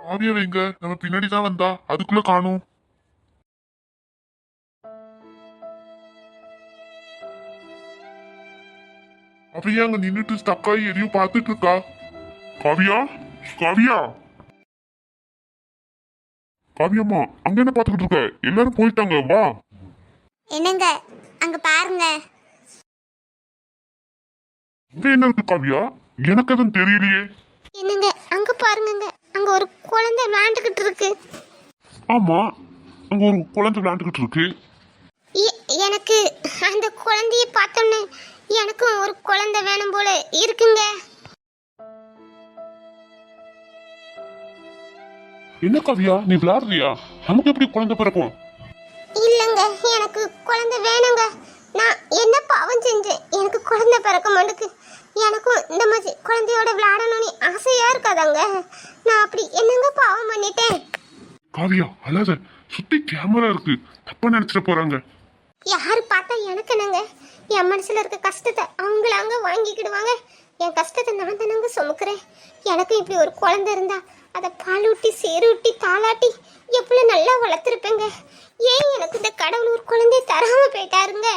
காவியா வைங்க, நம்ம பின்னாடிதான் வந்தா, அதுக்குள்ள காணும். அவையா அங்க நின்னுட்டு ஸ்டக்காயி எதையும் பார்த்துட்டு இருக்கா. காவியா, காவியா, காவியம்மா, அங்க என்ன பாத்துக்கிட்டு இருக்க? எல்லாரும் போயிட்டாங்க, வா. என்னங்க அங்க பாருங்க. இங்க என்ன இருக்கு காவியா? எனக்கு எதுவும் தெரியலையே. என்னங்க அங்க பாருங்க, அங்க ஒரு குழந்தை விளையாண்டுகிட்டு இருக்கு. ஆமா, அங்க ஒரு குழந்தை விளையாண்டுகிட்டு இருக்கு. எனக்கு அந்த குழந்தைய பார்த்தோன்னே எனக்கும் ஒரு குழந்தை வேணும் போல இருக்குங்க. என்ன காவியா, நீ விளையாடுறியா? நமக்கு எப்படி குழந்தை பிறக்கும்? இல்லங்க, எனக்கு குழந்தை வேணுங்க. நான் என்ன பாவம் செஞ்சேன் எனக்கு குழந்தை பிறக்க மாட்டுக்கு? எனக்கும் இந்த மாதிரி குழந்தையோட விளையாடணும்னு ஆசையா இருக்காதாங்க? நான் அப்படி என்னங்க பாவம் பண்ணிட்டேன்? காவியா அழாத, சுத்தி கேமரா இருக்கு, தப்பா நினைச்சிட போறாங்க. யாரு பார்த்தா எனக்கு என்னங்க? என் மனசுல இருக்க கஷ்டத்தை அவங்களாங்க வாங்கிக்கிடுவாங்க. என் கஷ்டத்தை நான் தானங்க சுமக்கிறேன். எனக்கும் இப்படி ஒரு குழந்தை இருந்தா அதை பாலூட்டி சேரூட்டி தாளாட்டி எப்படி நல்லா வளர்த்துருப்பேங்க. ஏன் எனக்கு இந்த கடவுள் ஒரு குழந்தைய தராம போயிட்டாருங்க?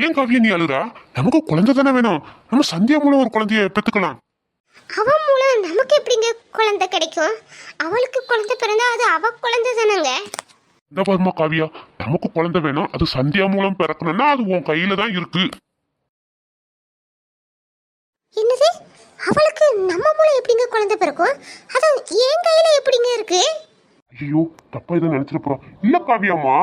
ஏன் காவியா நீ அழுறா? நமக்கு குழந்தை தானே வேணும். நம்ம சந்தியா மூலம் ஒரு குழந்தைய பெத்துக்கலாம். அவன் மூலம் நமக்கு எப்படிங்க குழந்தை கிடைக்கும்? அவளுக்கு குழந்தை பிறந்தா அது அவ குழந்தை தானங்க. இந்த பாருமா காவியா, நமக்கு குழந்தை வேணும், அது சந்தியா மூலம் பிறக்கணும்னா அது உன் கையில தான் இருக்கு. என்னது? அவளுக்கு நம்ம மூலம் எப்படிங்க குழந்தை பிறக்கும்? அது என் கையில எப்படிங்க இருக்கு? ஐயோ, தப்பா இதை நினைச்சிட போறோம். இல்ல காவியாமா,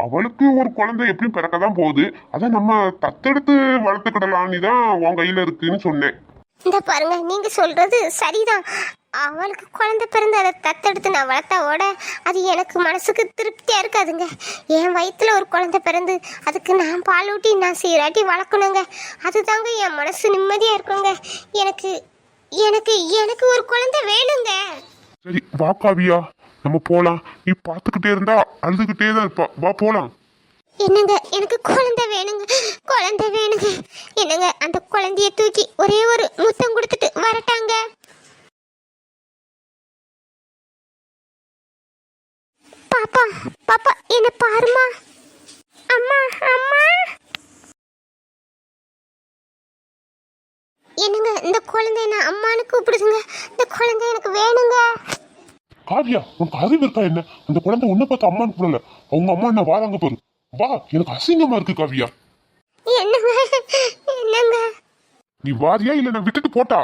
அவளுக்கு ஒரு குழந்தை எப்படியும் பிறக்கதான் போகுது. அதான் நம்ம தத்தெடுத்து வளர்த்துக்கிடலான்னு தான் உன் கையில இருக்குன்னு சொன்னேன். இந்த பாருங்க, நீங்க சொல்றது சரிதான். அவளுக்கு குழந்தை பிறந்து அதை தத்தெடுத்து நான் வளர்த்தாவோட அது எனக்கு மனசுக்கு திருப்தியா இருக்காதுங்க. என் வயிற்றுல ஒரு குழந்தை பிறந்து அதுக்கு நான் பாலூட்டி நான் சீராட்டி வளர்க்கணுங்க. அதுதாங்க என் மனசு நிம்மதியா இருக்குங்க. எனக்கு எனக்கு எனக்கு ஒரு குழந்தை வேணுங்க. சரி வா காவியா, நம்ம போலாம். நீ பார்த்துக்கிட்டே இருந்தா அழுதுகிட்டே தான் இருப்பா. வா போலாம். என்னங்க எனக்கு குழந்தை வேணுங்க, குழந்தை வேணுங்க. என்னங்க அந்த குழந்தைய தூக்கி ஒரே ஒரு முத்தம் கொடுத்துட்டு வரட்டாங்க? பாப்பா, பாப்பா என்ன பாருமா. அம்மா, அம்மா. என்னங்க இந்த குழந்தை என்ன அம்மானு கூப்பிடுதுங்க. இந்த குழந்தை எனக்கு வேணுங்க. காவியா, உனக்கு அறிவு இருக்கா என்ன? அந்த குழந்தை உன்னை பார்த்து அம்மான்னு கூடல, அவங்க அம்மா என்ன வாராங்க பாரு. வா, எனக்கு அசிங்கமா இருக்கு காவியா. என்னங்க என்னங்க? நீ வாரியா இல்ல நான் விட்டுட்டு போட்டா?